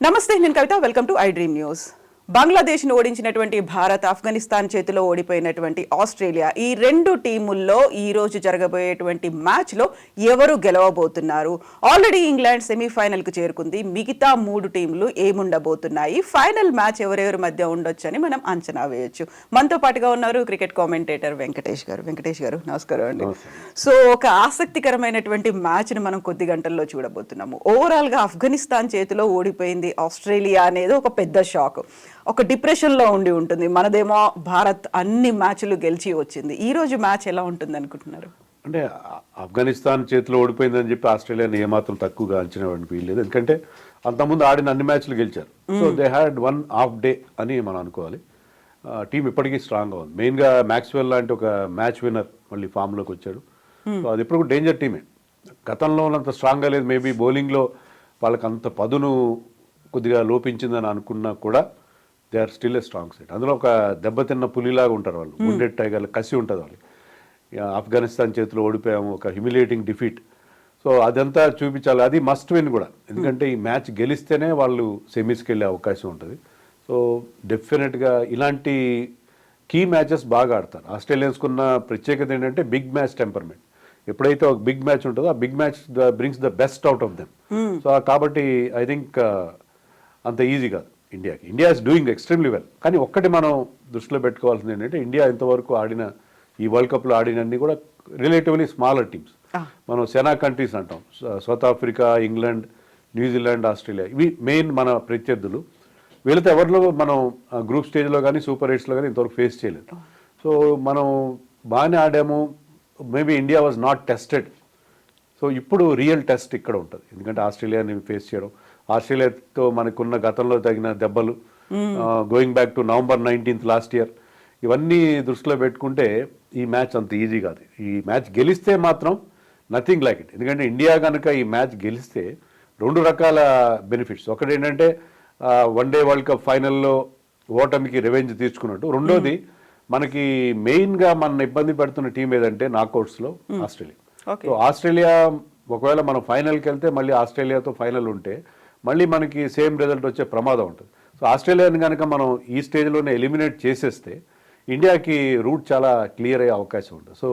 నమస్తే, నేను Kavitha. Welcome to iDream news. బంగ్లాదేశ్ను ఓడించినటువంటి భారత్, ఆఫ్ఘనిస్తాన్ చేతిలో ఓడిపోయినటువంటి ఆస్ట్రేలియా, ఈ రెండు టీముల్లో ఈ రోజు జరగబోయేటువంటి మ్యాచ్లో ఎవరు గెలవబోతున్నారు? ఆల్రెడీ ఇంగ్లాండ్ సెమీఫైనల్కు చేరుకుంది. మిగతా మూడు టీంలు ఏముండబోతున్నాయి? ఫైనల్ మ్యాచ్ ఎవరెవరి మధ్య ఉండొచ్చని మనం అంచనా వేయొచ్చు. మనతో పాటుగా ఉన్నారు క్రికెట్ కామెంటేటర్ వెంకటేష్ గారు. వెంకటేష్ గారు, నమస్కారం అండి. సో ఒక ఆసక్తికరమైనటువంటి మ్యాచ్ని మనం కొద్ది గంటల్లో చూడబోతున్నాము. ఓవరాల్గా ఆఫ్ఘనిస్తాన్ చేతిలో ఓడిపోయింది ఆస్ట్రేలియా అనేది ఒక పెద్ద షాక్. ఒక డిప్రెషన్లో ఉండి ఉంటుంది. మనదేమో భారత్ అన్ని మ్యాచ్లు గెలిచి వచ్చింది. ఈ రోజు మ్యాచ్ ఎలా ఉంటుంది అనుకుంటున్నారు? అంటే ఆఫ్ఘనిస్తాన్ చేతిలో ఓడిపోయిందని చెప్పి ఆస్ట్రేలియాని ఏమాత్రం తక్కువగా అంచనా వీల్లేదు. ఎందుకంటే అంతకుముందు ఆడిన అన్ని మ్యాచ్లు గెలిచారు. So they had one half day అని మనం అనుకోవాలి. టీం ఇప్పటికీ స్ట్రాంగ్గా ఉంది. మెయిన్గా మ్యాక్స్వెల్ లాంటి ఒక మ్యాచ్ విన్నర్ మళ్ళీ ఫామ్లోకి వచ్చాడు. సో అది ఇప్పుడు డేంజర్ టీమే. గతంలో ఉన్నంత స్ట్రాంగ్గా లేదు. మేబీ బౌలింగ్లో వాళ్ళకి అంత పదును కొద్దిగా లోపించిందని అనుకున్నా కూడా they are still a strong side. అందులో ఒక దెబ్బతిన్న పులిలాగా ఉంటారు వాళ్ళు. వుండెడ్ టైగర్లు కసి ఉంటుంది వాళ్ళు. ఆఫ్ఘనిస్తాన్ చేతిలో ఓడిపోయాము, ఒక హ్యూమిలేటింగ్ డిఫీట్. సో అదంతా చూపించాలి. అది మస్ట్ విన్ కూడా. ఎందుకంటే ఈ మ్యాచ్ గెలిస్తేనే వాళ్ళు సెమీస్కి వెళ్ళే అవకాశం ఉంటుంది. సో డెఫినెట్గా ఇలాంటి కీ మ్యాచెస్ బాగా ఆడతారు. ఆస్ట్రేలియన్స్కున్న ప్రత్యేకత ఏంటంటే బిగ్ మ్యాచ్ టెంపర్మెంట్. ఎప్పుడైతే ఒక బిగ్ మ్యాచ్ ఉంటుందో ఆ big match brings the best out of them. So కాబట్టి ఐ థింక్ అంత ఈజీ కాదు ఇండియాకి. India is doing extremely well. కానీ ఒక్కటి మనం దృష్టిలో పెట్టుకోవాల్సింది ఏంటంటే ఇండియా ఇంతవరకు ఆడిన ఈ వరల్డ్ కప్లో ఆడినన్ని కూడా రిలేటివ్లీ స్మాలర్ టీమ్స్. మనం సెనా కంట్రీస్ అంటాం. South Africa, England, New Zealand, Australia, ఇవి మెయిన్ మన ప్రత్యర్థులు. వీళ్ళతో ఎవరిలో మనం గ్రూప్ స్టేజ్లో కానీ సూపర్ ఎయిట్స్లో కానీ ఇంతవరకు ఫేస్ చేయలేదు. సో మనం బాగానే ఆడాము. Maybe India was not tested. So ఇప్పుడు రియల్ టెస్ట్ ఇక్కడ ఉంటుంది. ఎందుకంటే ఆస్ట్రేలియాని ఫేస్ చేయడం, ఆస్ట్రేలియాతో మనకున్న గతంలో తగిన దెబ్బలు, going back to November 19th last year, ఇవన్నీ దృష్టిలో పెట్టుకుంటే ఈ మ్యాచ్ అంత ఈజీ కాదు. ఈ మ్యాచ్ గెలిస్తే మాత్రం నథింగ్ లైక్ ఇట్. ఎందుకంటే ఇండియా కనుక ఈ మ్యాచ్ గెలిస్తే రెండు రకాల బెనిఫిట్స్. ఒకటి ఏంటంటే వన్ డే వరల్డ్ కప్ ఫైనల్లో ఓటమికి రివెంజ్ తీర్చుకున్నట్టు. రెండోది మనకి మెయిన్గా మన ఇబ్బంది పెడుతున్న టీం ఏదంటే నాకౌట్స్లో ఆస్ట్రేలియా. సో ఆస్ట్రేలియా ఒకవేళ మనం ఫైనల్కి వెళ్తే మళ్ళీ ఆస్ట్రేలియాతో ఫైనల్ ఉంటే మళ్ళీ మనకి సేమ్ రిజల్ట్ వచ్చే ప్రమాదం ఉంటుంది. సో ఆస్ట్రేలియాని కనుక మనం ఈ స్టేజ్లోనే ఎలిమినేట్ చేసేస్తే ఇండియాకి రూట్ చాలా క్లియర్ అయ్యే అవకాశం ఉంటుంది. సో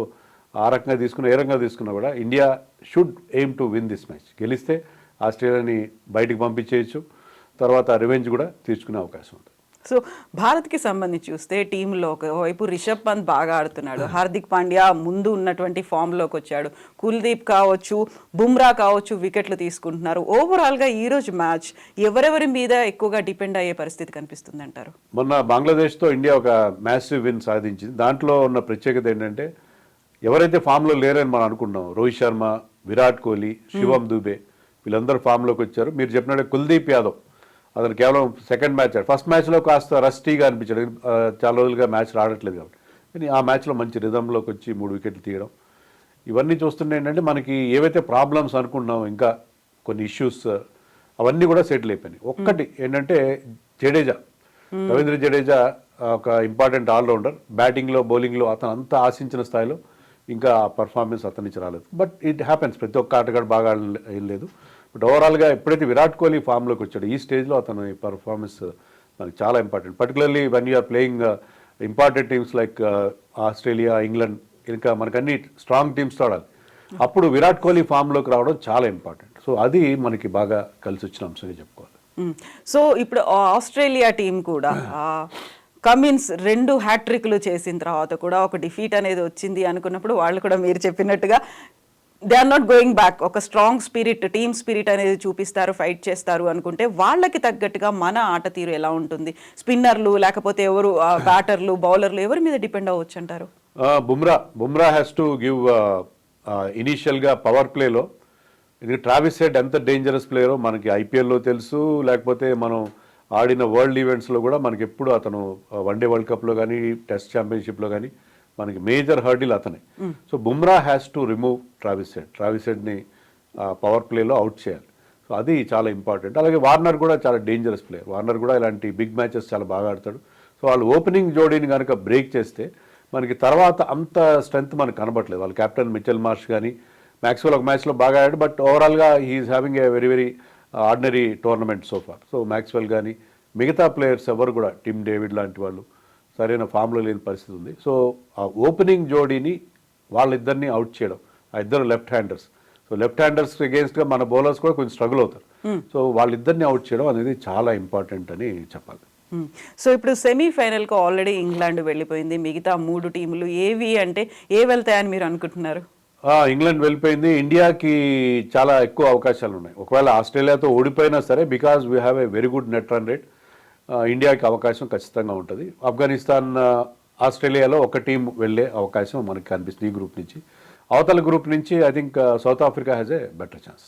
ఆ రకంగా తీసుకున్న ఏ రకంగా తీసుకున్నా కూడా India should aim to win this match. గెలిస్తే ఆస్ట్రేలియాని బయటికి పంపించేయచ్చు, తర్వాత రివెంజ్ కూడా తీర్చుకునే అవకాశం ఉంటుంది. సో భారత్కి సంబంధించి చూస్తే టీంలో ఒకవైపు రిషబ్ పంత్ బాగా ఆడుతున్నాడు, హార్దిక్ పాండ్యా ముందు ఉన్నటువంటి ఫామ్లోకి వచ్చాడు, కుల్దీప్ కావచ్చు, బుమ్రా కావచ్చు వికెట్లు తీసుకుంటున్నారు. ఓవరాల్గా ఈరోజు మ్యాచ్ ఎవరెవరి మీద ఎక్కువగా డిపెండ్ అయ్యే పరిస్థితి కనిపిస్తుంది అంటారు? మొన్న బంగ్లాదేశ్తో ఇండియా ఒక మ్యాసివ్ విన్ సాధించింది. దాంట్లో ఉన్న ప్రత్యేకత ఏంటంటే ఎవరైతే ఫామ్లో లేరని మనం అనుకున్నాం, రోహిత్ శర్మ, విరాట్ కోహ్లీ, శివం దూబే, వీళ్ళందరూ ఫామ్లోకి వచ్చారు. మీరు చెప్పినట్టే కుల్దీప్ యాదవ్ అతను కేవలం సెకండ్ మ్యాచ్ ఆడు. ఫస్ట్ మ్యాచ్లో కాస్త రస్టీగా అనిపించాడు, చాలా రోజులుగా మ్యాచ్ ఆడట్లేదు కాబట్టి. కానీ ఆ మ్యాచ్లో మంచి రిధంలోకి వచ్చి 3 వికెట్లు తీయడం, ఇవన్నీ చూస్తుంటే ఏంటంటే మనకి ఏవైతే ప్రాబ్లమ్స్ అనుకుంటున్నాం, ఇంకా కొన్ని ఇష్యూస్ అవన్నీ కూడా సెటిల్ అయిపోయినాయి. ఒక్కటి ఏంటంటే జడేజా, రవీంద్ర జడేజా ఒక ఇంపార్టెంట్ ఆల్రౌండర్. బ్యాటింగ్లో బౌలింగ్లో అతను అంత ఆశించిన స్థాయిలో ఇంకా పర్ఫార్మెన్స్ అతని నుంచి రాలేదు. బట్ ఇట్ హ్యాపెన్స్, ప్రతి ఒక్క ఆటగాడు బాగా లేదు. బట్ ఓవరాల్గా ఎప్పుడైతే విరాట్ కోహ్లీ ఫామ్లోకి వచ్చాడు ఈ స్టేజ్లో అతను పర్ఫార్మెన్స్ మనకి చాలా important. Particularly when you're playing important teams like Australia, England, ఇంకా మనకు అన్ని స్ట్రాంగ్ టీమ్స్తో ఆడాలి. అప్పుడు విరాట్ కోహ్లీ ఫామ్లోకి రావడం చాలా ఇంపార్టెంట్. సో అది మనకి బాగా కలిసి వచ్చిన అంశంగా చెప్పుకోవాలి. సో ఇప్పుడు ఆస్ట్రేలియా టీం కూడా కమిన్స్ 2 హ్యాట్రిక్లు చేసిన తర్వాత కూడా ఒక డిఫీట్ అనేది వచ్చింది అనుకున్నప్పుడు వాళ్ళు కూడా మీరు చెప్పినట్టుగా they are not going back. ఒక స్ట్రాంగ్ స్పిరిట్, టీమ్ స్పిరిట్ అనేది చూపిస్తారు, ఫైట్ చేస్తారు అనుకుంటే వాళ్ళకి తగ్గట్టుగా మన ఆట తీరు ఎలా ఉంటుంది? స్పిన్నర్లు లేకపోతే ఎవరు బ్యాటర్లు, బౌలర్లు ఎవరి మీద డిపెండ్ అవ్వచ్చు అంటారు? బుమ్రా హ్యాస్ టు గివ్ ఇనీషియల్గా పవర్ ప్లేలో. ఇది ట్రావిస్ హెడ్ ఎంత డేంజరస్ ప్లేయరో మనకి ఐపీఎల్లో తెలుసు, లేకపోతే మనం ఆడిన వరల్డ్ ఈవెంట్స్లో కూడా మనకి ఎప్పుడు అతను వన్డే వరల్డ్ కప్లో కానీ టెస్ట్ ఛాంపియన్షిప్లో కానీ మనకి మేజర్ హర్డిల్ అతనే. So Bumrah has to remove Travis హెడ్ని పవర్ ప్లేలో అవుట్ చేయాలి. సో అది చాలా ఇంపార్టెంట్. అలాగే వార్నర్ కూడా చాలా డేంజరస్ ప్లేయర్. వార్నర్ కూడా ఇలాంటి బిగ్ మ్యాచెస్ చాలా బాగా ఆడతాడు. సో వాళ్ళు ఓపెనింగ్ జోడీని కనుక బ్రేక్ చేస్తే మనకి తర్వాత అంత స్ట్రెంత్ మనకు కనబడలేదు. వాళ్ళ కెప్టెన్ మిచెల్ మార్ష్ కానీ మ్యాక్స్వెల్ ఒక మ్యాచ్లో బాగా ఆడాడు. బట్ ఓవరాల్గా he's having a very very ordinary tournament so far. So Maxwell కానీ మిగతా ప్లేయర్స్ ఎవరు కూడా టిమ్ డేవిడ్ లాంటి వాళ్ళు సరైన ఫామ్లో లేని పరిస్థితి ఉంది. సో ఆ ఓపెనింగ్ జోడీని వాళ్ళిద్దరిని అవుట్ చేయడం, ఆ ఇద్దరు left handers. So left handers అగేన్స్ట్గా మన బౌలర్స్ కూడా కొంచెం స్ట్రగుల్ అవుతారు. సో వాళ్ళిద్దరిని అవుట్ చేయడం అనేది చాలా ఇంపార్టెంట్ అని చెప్పాలి. సో ఇప్పుడు సెమీఫైనల్కు ఆల్రెడీ ఇంగ్లాండ్ వెళ్ళిపోయింది. మిగతా 3 టీములు ఏవి అంటే ఏ వెళ్తాయని మీరు అనుకుంటున్నారు? ఇంగ్లాండ్ వెళ్ళిపోయింది. ఇండియాకి చాలా ఎక్కువ అవకాశాలు ఉన్నాయి. ఒకవేళ ఆస్ట్రేలియాతో ఓడిపోయినా సరే, because we have a very good net run rate, ఇండియాకి అవకాశం ఖచ్చితంగా ఉంటుంది. ఆఫ్ఘనిస్తాన్ ఆస్ట్రేలియాలో ఒక టీం వెళ్ళే అవకాశం మనకి కనిపిస్తుంది ఈ గ్రూప్ నుంచి. అవతల గ్రూప్ నుంచి I think south Africa has a better chance.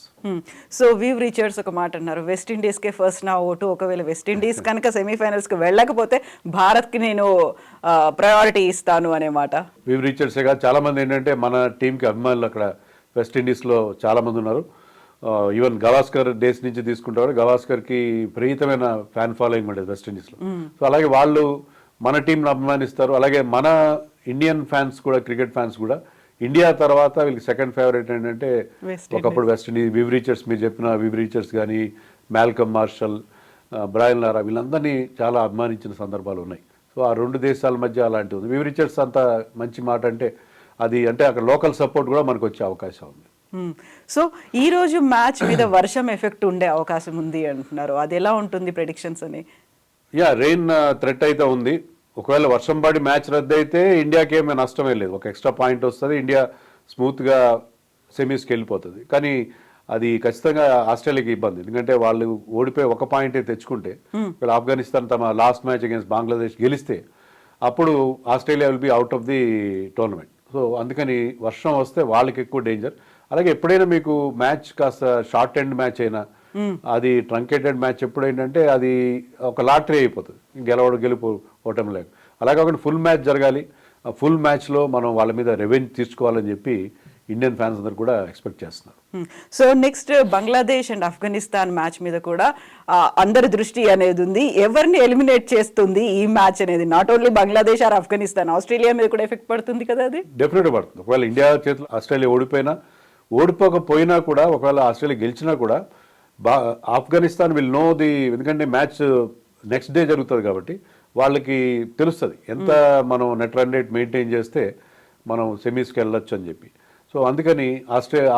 So weave Richards ఒక మాట అన్నారు, వెస్టిండీస్కే ఫస్ట్ నా ఓటు. ఒకవేళ వెస్టిండీస్ కనుక సెమీఫైనల్స్కి వెళ్ళకపోతే భారత్కి నేను ప్రయారిటీ ఇస్తాను అనే మాట. వీవ్ రిచర్డ్సే కాదు, చాలామంది ఏంటంటే మన టీంకి అభిమానులు అక్కడ వెస్టిండీస్లో చాలామంది ఉన్నారు. ఈవెన్ గవాస్కర్ డేస్ నుంచి తీసుకుంటారు. గవాస్కర్కి విపరీతమైన ఫ్యాన్ ఫాలోయింగ్ ఉండేది వెస్టిండీస్లో. సో అలాగే వాళ్ళు మన టీంను అభిమానిస్తారు. అలాగే మన ఇండియన్ ఫ్యాన్స్ కూడా, క్రికెట్ ఫ్యాన్స్ కూడా ఇండియా తర్వాత వీళ్ళకి సెకండ్ ఫేవరెట్ ఏంటంటే ఒకప్పుడు వెస్టిండీస్. వివ్ రిచర్డ్స్, మీరు చెప్పిన వివ్ రిచర్డ్స్ కానీ, మ్యాల్కమ్ మార్షల్, బ్రయన్ లారా, వీళ్ళందరినీ చాలా అభిమానించిన సందర్భాలు ఉన్నాయి. సో ఆ 2 దేశాల మధ్య అలాంటివి ఉంది. వివ్ రిచర్డ్స్ అంత మంచి మాట అంటే అది అంటే అక్కడ లోకల్ సపోర్ట్ కూడా మనకు వచ్చే అవకాశం ఉంది. సో ఈ రోజు మ్యాచ్ మీద వర్షం ఎఫెక్ట్ ఉండే అవకాశం ఉంది అంటున్నారు, అది ఎలా ఉంటుంది ప్రెడిక్షన్స్ అని? రెయిన్ థ్రెట్ అయితే ఉంది. ఒకవేళ వర్షం పడి మ్యాచ్ రద్దు అయితే ఇండియాకి ఏమీ నష్టమే లేదు. ఒక ఎక్స్ట్రా పాయింట్ వస్తుంది, ఇండియా స్మూత్గా సెమీస్కి వెళ్ళిపోతుంది. కానీ అది ఖచ్చితంగా ఆస్ట్రేలియాకి ఇబ్బంది, ఎందుకంటే వాళ్ళు ఓడిపోయి 1 పాయింటే తెచ్చుకుంటే, ఆఫ్ఘనిస్తాన్ తమ లాస్ట్ మ్యాచ్ అగేన్స్ట్ బంగ్లాదేశ్ గెలిస్తే అప్పుడు Australia will be out of the tournament. So అందుకని వర్షం వస్తే వాళ్ళకి ఎక్కువ డేంజర్. అలాగే ఎప్పుడైనా మీకు మ్యాచ్ కాస్త షార్ట్ ఎండ్ మ్యాచ్ అయినా, అది ట్రంకేటెడ్ మ్యాచ్ ఎప్పుడైందంటే అది ఒక లాటరీ అయిపోతుంది, గెలుపు ఓటమి లేక. అలాగే ఒక ఫుల్ మ్యాచ్ జరగాలి. ఆ ఫుల్ మ్యాచ్లో మనం వాళ్ళ మీద రెవెన్యూ తీసుకోవాలని చెప్పి ఇండియన్ ఫ్యాన్స్ అందరు కూడా ఎక్స్పెక్ట్ చేస్తున్నారు. So next Bangladesh and Afghanistan match మీద కూడా అందరి దృష్టి అనేది ఉంది. ఎవరిని ఎలిమినేట్ చేస్తుంది ఈ మ్యాచ్ అనేది? Not only Bangladesh or Afghanistan, Australia మీద కూడా ఎఫెక్ట్ పడుతుంది కదా అది? డెఫినెట్గా పడుతుంది. ఒకవేళ ఇండియా చేతిలో ఆస్ట్రేలియా ఓడిపోకపోయినా కూడా, ఒకవేళ ఆస్ట్రేలియా గెలిచినా కూడా ఆఫ్ఘనిస్తాన్ విల్ నో ది, ఎందుకంటే మ్యాచ్ నెక్స్ట్ డే జరుగుతుంది కాబట్టి వాళ్ళకి తెలుస్తుంది ఎంత మనం నెట్ రన్ రేట్ మెయింటైన్ చేస్తే మనం సెమీస్కి వెళ్ళొచ్చు అని చెప్పి. సో అందుకని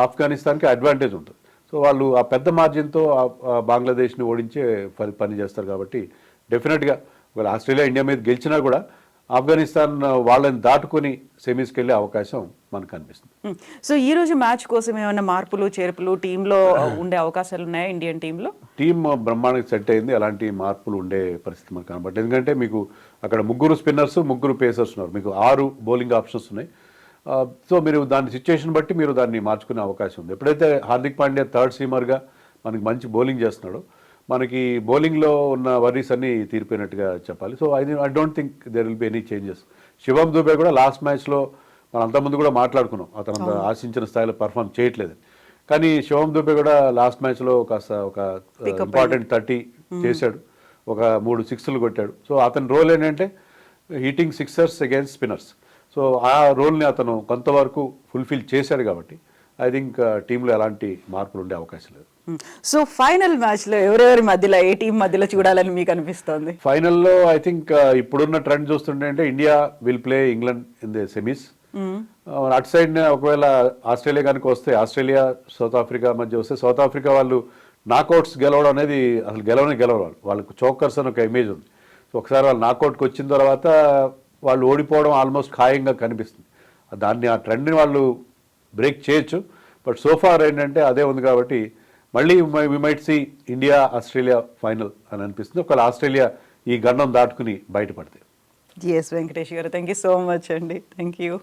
ఆఫ్ఘనిస్తాన్కి అడ్వాంటేజ్ ఉంటుంది. సో వాళ్ళు ఆ పెద్ద మార్జిన్తో బంగ్లాదేశ్ని ఓడించే పని చేస్తారు కాబట్టి డెఫినెట్గా ఒకవేళ ఆస్ట్రేలియా ఇండియా మీద గెలిచినా కూడా ఆఫ్ఘనిస్తాన్ వాళ్ళని దాటుకొని సెమీస్కి వెళ్ళే అవకాశం మనకు కనిపిస్తుంది. సో ఈ రోజు మ్యాచ్ కోసం ఏమైనా మార్పులు చేర్పులు టీంలో ఉండే అవకాశాలు ఉన్నాయా? ఇండియన్ టీంలో టీం బ్రహ్మాండంగా సెట్ అయింది, అలాంటి మార్పులు ఉండే పరిస్థితి మనకు కనబడుతుంది. ఎందుకంటే మీకు అక్కడ 3 స్పిన్నర్స్, 3 పేసర్స్ ఉన్నారు, మీకు 6 బౌలింగ్ ఆప్షన్స్ ఉన్నాయి. సో మీరు దాని సిచ్యుయేషన్ బట్టి మీరు దాన్ని మార్చుకునే అవకాశం ఉంది. ఎప్పుడైతే హార్దిక్ పాండ్యా థర్డ్ సీమర్గా మనకి మంచి బౌలింగ్ చేస్తున్నాడో, మనకి బౌలింగ్లో ఉన్న వర్రీస్ అన్ని తీరిపోయినట్టుగా చెప్పాలి. So I don't think there will be any changes. Shivam Dube కూడా లాస్ట్ మ్యాచ్లో మనం అంతకుముందు కూడా మాట్లాడుకున్నాం, అతను అంత ఆశించిన స్థాయిలో పర్ఫామ్ చేయట్లేదు. కానీ శివం దుబే కూడా లాస్ట్ మ్యాచ్లో కాస్త ఒక ఇంపార్టెంట్ 30 చేశాడు, ఒక 3 సిక్స్లు కొట్టాడు. సో అతని రోల్ ఏంటంటే hitting sixers against spinners. So ఆ రోల్ని అతను కొంతవరకు ఫుల్ఫిల్ చేశాడు కాబట్టి ఐ థింక్ టీంలో ఎలాంటి మార్పులు ఉండే అవకాశం లేదు. సో ఫైనల్ మ్యాచ్లో ఎవరెవరి మధ్యలో, ఏ టీం మధ్యలో చూడాలని మీకు అనిపిస్తుంది? ఫైనల్లో ఐ థింక్ ఇప్పుడున్న ట్రెండ్ చూస్తుంటే అంటే India will play England in the semis. అటు సైడ్ ఒకవేళ ఆస్ట్రేలియా కనుక వస్తే, ఆస్ట్రేలియా సౌత్ ఆఫ్రికా మధ్య వస్తే, సౌత్ ఆఫ్రికా వాళ్ళు నాకౌట్స్ గెలవడం అనేది అసలు గెలవాలి, వాళ్ళకు చోకర్స్ అని ఒక ఇమేజ్ ఉంది. సో ఒకసారి వాళ్ళు నాకౌట్కి వచ్చిన తర్వాత వాళ్ళు ఓడిపోవడం ఆల్మోస్ట్ ఖాయంగా కనిపిస్తుంది. దాన్ని ఆ ట్రెండ్ని వాళ్ళు బ్రేక్ చేయొచ్చు. బట్ సోఫార్ ఏంటంటే అదే ఉంది కాబట్టి మళ్ళీ we might see India Australia final అని అనిపిస్తుంది, ఒకవేళ ఆస్ట్రేలియా ఈ గండం దాటుకుని బయటపడితే. ఎస్ వెంకటేష్ గారు, థ్యాంక్ యూ సో మచ్ అండి. Thank you.